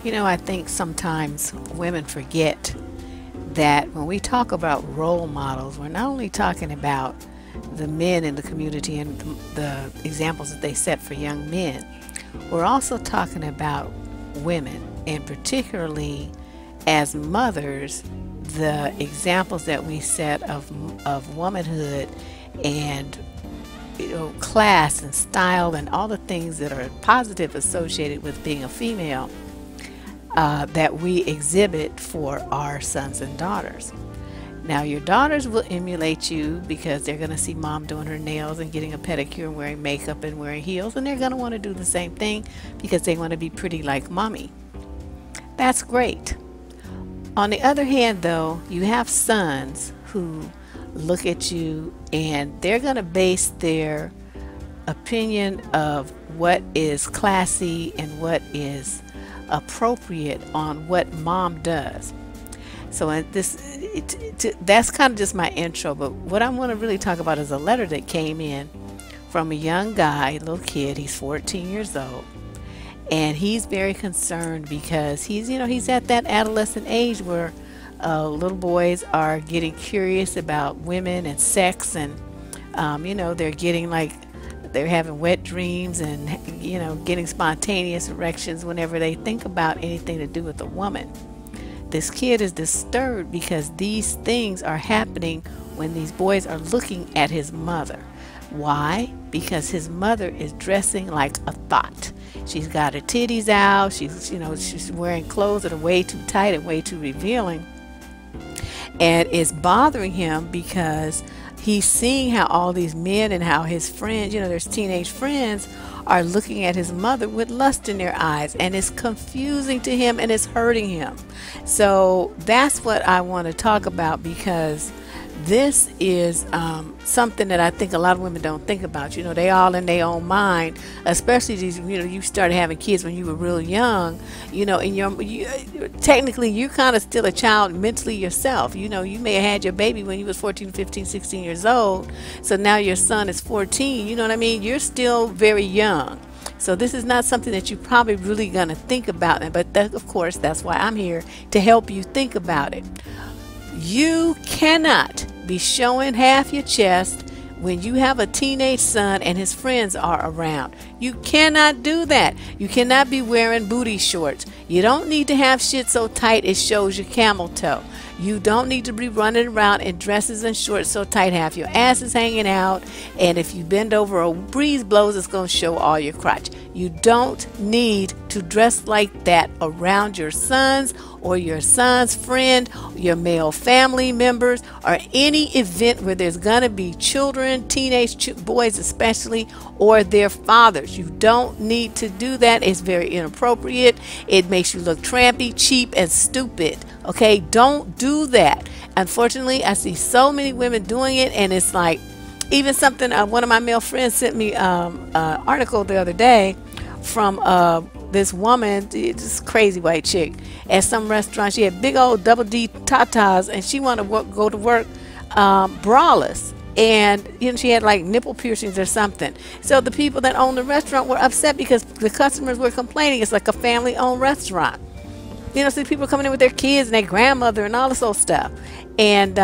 You know, I think sometimes women forget that when we talk about role models, we're not only talking about the men in the community and the examples that they set for young men, we're also talking about women, and particularly as mothers, the examples that we set of womanhood and class and style and all the things that are positive associated with being a female that we exhibit for our sons and daughters. Now, your daughters will emulate you because they're going to see mom doing her nails and getting a pedicure and wearing makeup and wearing heels, and they're going to want to do the same thing because they want to be pretty like mommy. That's great. On the other hand, though, you have sons who look at you and they're going to base their opinion of what is classy and what is appropriate on what mom does. So that's kind of just my intro, but what I want to really talk about is a letter that came in from a young guy, a little kid. He's 14 years old, and he's very concerned because he's at that adolescent age where little boys are getting curious about women and sex, and they're getting like they're having wet dreams and getting spontaneous erections whenever they think about anything to do with a woman. This kid is disturbed because these things are happening when these boys are looking at his mother. Why? Because his mother is dressing like a thought. She's got her titties out. She's wearing clothes that are way too tight and way too revealing. And it's bothering him because he's seeing how all these men and how his friends, there's teenage friends, are looking at his mother with lust in their eyes, and it's confusing to him and it's hurting him. So that's what I want to talk about, because this is something that I think a lot of women don't think about. They all in their own mind, especially these, you started having kids when you were real young, and technically you're kind of still a child mentally yourself. You may have had your baby when you was 14, 15, 16 years old. So now your son is 14, you know what I mean? You're still very young. So this is not something that you're probably really going to think about. But of course, that's why I'm here, to help you think about it. You cannot be showing half your chest when you have a teenage son and his friends are around. You cannot do that. You cannot be wearing booty shorts. You don't need to have shit so tight it shows your camel toe. You don't need to be running around in dresses and shorts so tight half your ass is hanging out, and if you bend over a breeze blows, it's going to show all your crotch. You don't need to dress like that around your sons or your son's friend, your male family members, or any event where there's going to be children, teenage boys especially, or their fathers. You don't need to do that. It's very inappropriate. It makes you look trampy, cheap, and stupid. Okay, don't do that. Unfortunately, I see so many women doing it, and it's like, even something, one of my male friends sent me an article the other day from this woman, this crazy white chick, at some restaurant. She had big old double D tatas, and she wanted to go to work braless. And she had like nipple piercings or something. So the people that owned the restaurant were upset because the customers were complaining. It's like a family-owned restaurant. See people coming in with their kids and their grandmother and all this old stuff. And,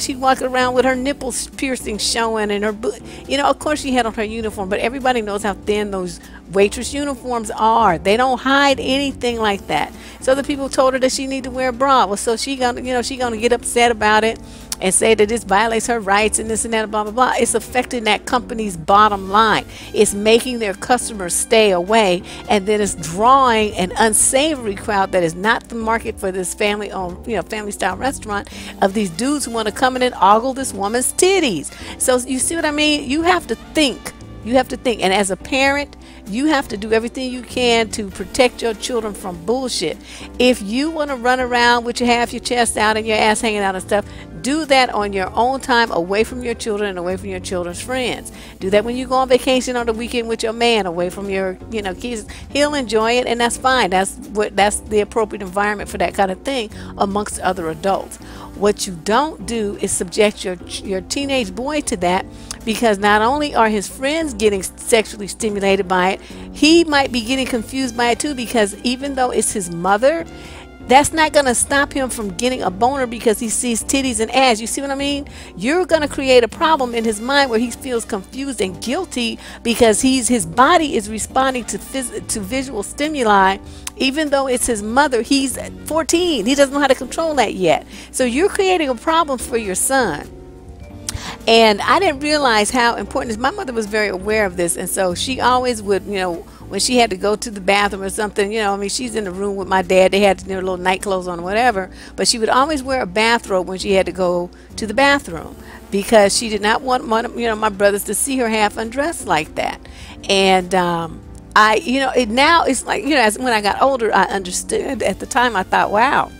she'd walk around with her nipples piercing showing, and her, of course she had on her uniform, but everybody knows how thin those waitress uniforms are. They don't hide anything like that. So the people told her that she need to wear a bra. Well, so she gonna get upset about it and say that this violates her rights and this and that, blah, blah, blah. It's affecting that company's bottom line. It's making their customers stay away, and then it's drawing an unsavory crowd that is not the market for this family-owned, family-style restaurant, of these dudes who want to come in and ogle this woman's titties. So you see what I mean? You have to think. You have to think. And as a parent, you have to do everything you can to protect your children from bullshit. If you want to run around with half your chest out and your ass hanging out and stuff, do that on your own time, away from your children and away from your children's friends. Do that when you go on vacation on the weekend with your man, away from your kids. He'll enjoy it, and that's fine. That's the appropriate environment for that kind of thing amongst other adults. What you don't do is subject your teenage boy to that, because not only are his friends getting sexually stimulated by it, he might be getting confused by it too, because even though it's his mother, that's not going to stop him from getting a boner because he sees titties and ass. You see what I mean? You're going to create a problem in his mind where he feels confused and guilty because his body is responding to visual stimuli. Even though it's his mother, he's 14. He doesn't know how to control that yet. So you're creating a problem for your son. And I didn't realize how important this. My mother was very aware of this, and so she always would, when she had to go to the bathroom or something, I mean, she's in the room with my dad. They had their little night clothes on or whatever, but she would always wear a bathrobe when she had to go to the bathroom, because she did not want my brothers to see her half undressed like that. And now it's like, as when I got older, I understood. At the time, I thought, wow,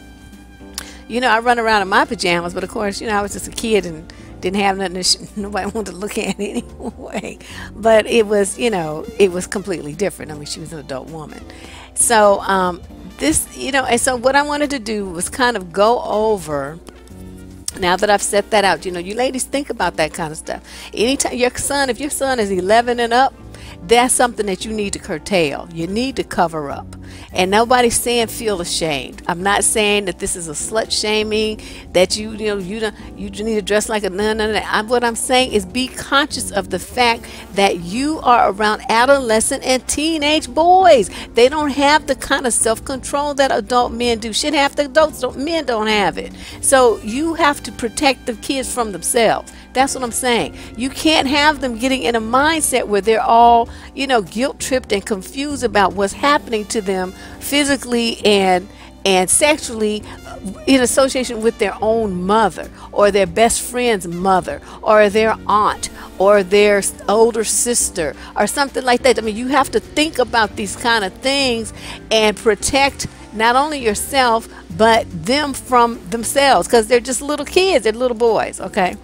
I run around in my pajamas, but of course, I was just a kid and didn't have nothing nobody wanted to look at anyway. But it was, it was completely different. I mean, she was an adult woman. So and so what I wanted to do was kind of go over, now that I've set that out, you ladies, think about that kind of stuff. Anytime if your son is 11 and up, that's something that you need to curtail. You need to cover up. And nobody's saying feel ashamed. I'm not saying that this is a slut shaming, that you need to dress like a nun. What I'm saying is be conscious of the fact that you are around adolescent and teenage boys. They don't have the kind of self-control that adult men do. Shit, half the men don't have it. So you have to protect the kids from themselves. That's what I'm saying. You can't have them getting in a mindset where they're all, guilt tripped and confused about what's happening to them physically and sexually in association with their own mother or their best friend's mother or their aunt or their older sister or something like that. I mean, you have to think about these kind of things and protect not only yourself but them from themselves, because they're just little kids. They're little boys, okay?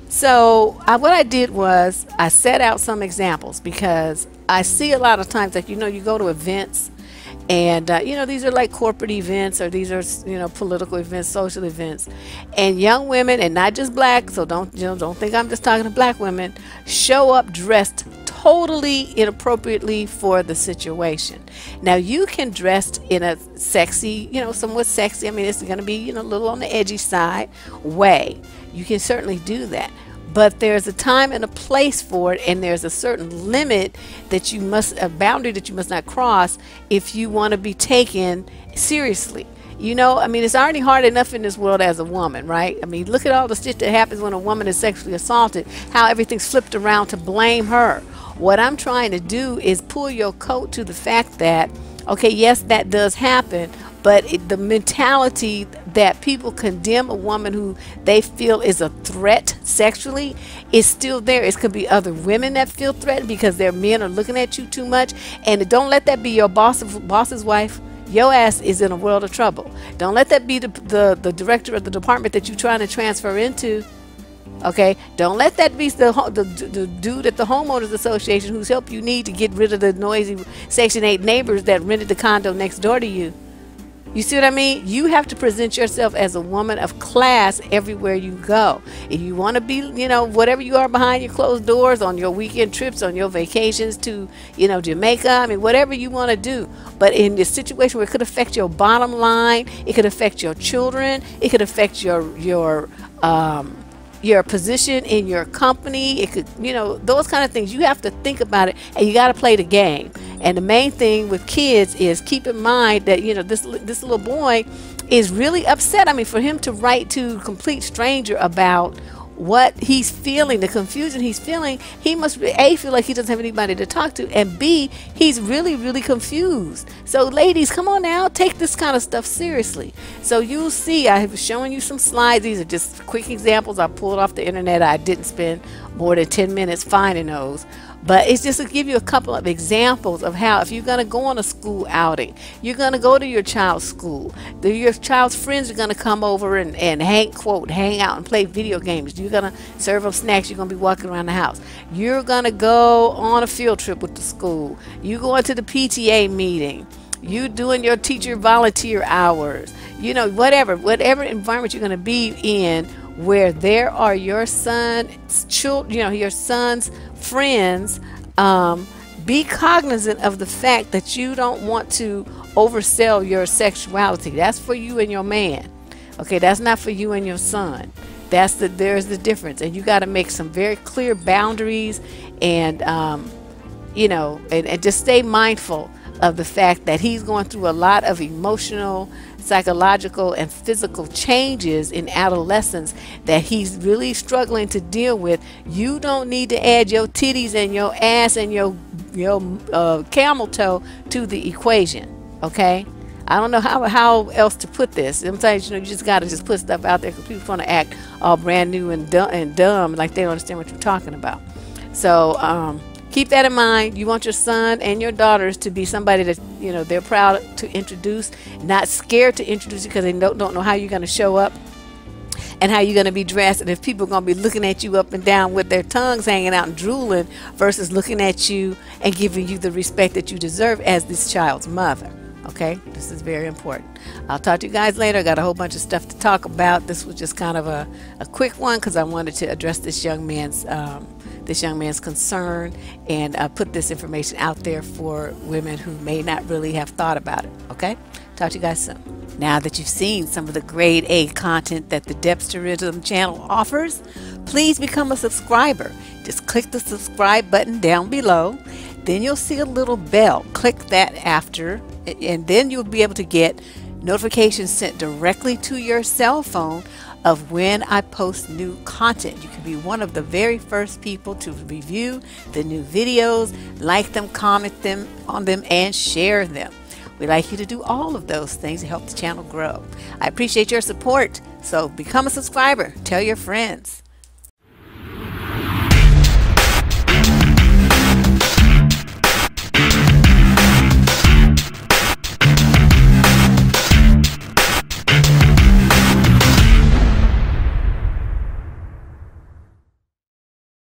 So what I did was I set out some examples, because I see a lot of times that, you go to events and, these are like corporate events, or these are, political events, social events, and young women, and not just black, so don't think I'm just talking to black women, show up dressed totally inappropriately for the situation. Now, you can dress in a sexy, somewhat sexy, I mean, it's going to be, a little on the edgy side way. You can certainly do that. But there's a time and a place for it, and there's a certain limit that a boundary that you must not cross if you want to be taken seriously. I mean, it's already hard enough in this world as a woman, right? I mean, look at all the shit that happens when a woman is sexually assaulted, how everything's flipped around to blame her. What I'm trying to do is pull your coat to the fact that, okay, yes, that does happen, but the mentality that people condemn a woman who they feel is a threat sexually is still there. It could be other women that feel threatened because their men are looking at you too much. And don't let that be your boss's wife. Your ass is in a world of trouble. Don't let that be the director of the department that you're trying to transfer into. Okay, don't let that be the dude at the homeowners association whose help you need to get rid of the noisy Section 8 neighbors that rented the condo next door to you. You see what I mean? You have to present yourself as a woman of class everywhere you go. If you want to be, whatever you are behind your closed doors, on your weekend trips, on your vacations to, Jamaica, I mean, whatever you want to do. But in this situation where it could affect your bottom line, it could affect your children, it could affect your position in your company, it could, those kind of things. You have to think about it, and you got to play the game. And the main thing with kids is keep in mind that, this little boy is really upset. I mean, for him to write to a complete stranger about what he's feeling, the confusion he's feeling, he must A, feel like he doesn't have anybody to talk to, and B, he's really, really confused. So ladies, come on now, take this kind of stuff seriously. So you'll see, I have shown you some slides. These are just quick examples I pulled off the internet. I didn't spend more than 10 minutes finding those. But it's just to give you a couple of examples of how, if you're going to go on a school outing, you're going to go to your child's school, your child's friends are going to come over and hang out and play video games. You're going to serve them snacks. You're going to be walking around the house. You're going to go on a field trip with the school. You're going to the PTA meeting. you doing your teacher volunteer hours, you know, whatever environment you're going to be in, where there are your son's children, you know, your son's friends. Be cognizant of the fact that you don't want to oversell your sexuality. That's for you and your man. Okay, that's not for you and your son. There's the difference, and you got to make some very clear boundaries, and you know, and just stay mindful of the fact that he's going through a lot of emotional, psychological, and physical changes in adolescence that he's really struggling to deal with. You don't need to add your titties and your ass and your camel toe to the equation. Okay, I don't know how else to put this. Sometimes, you know, you just got to just put stuff out there because people want to act all brand new and dumb, like they don't understand what you're talking about. So keep that in mind. You want your son and your daughters to be somebody that, you know, they're proud to introduce, not scared to introduce you because they don't know how you're going to show up and how you're going to be dressed, and if people are going to be looking at you up and down with their tongues hanging out and drooling versus looking at you and giving you the respect that you deserve as this child's mother. Okay, this is very important. I'll talk to you guys later. I got a whole bunch of stuff to talk about. This was just kind of a quick one because I wanted to address this young man's concern and put this information out there for women who may not really have thought about it. Okay, talk to you guys soon. Now that you've seen some of the grade A content that the Debsterism channel offers, please become a subscriber. Just click the subscribe button down below. Then you'll see a little bell. Click that after, and then you'll be able to get notifications sent directly to your cell phone of when I post new content. You can be one of the very first people to review the new videos, like them, comment them on them, and share them. We'd like you to do all of those things to help the channel grow. I appreciate your support, so become a subscriber. Tell your friends.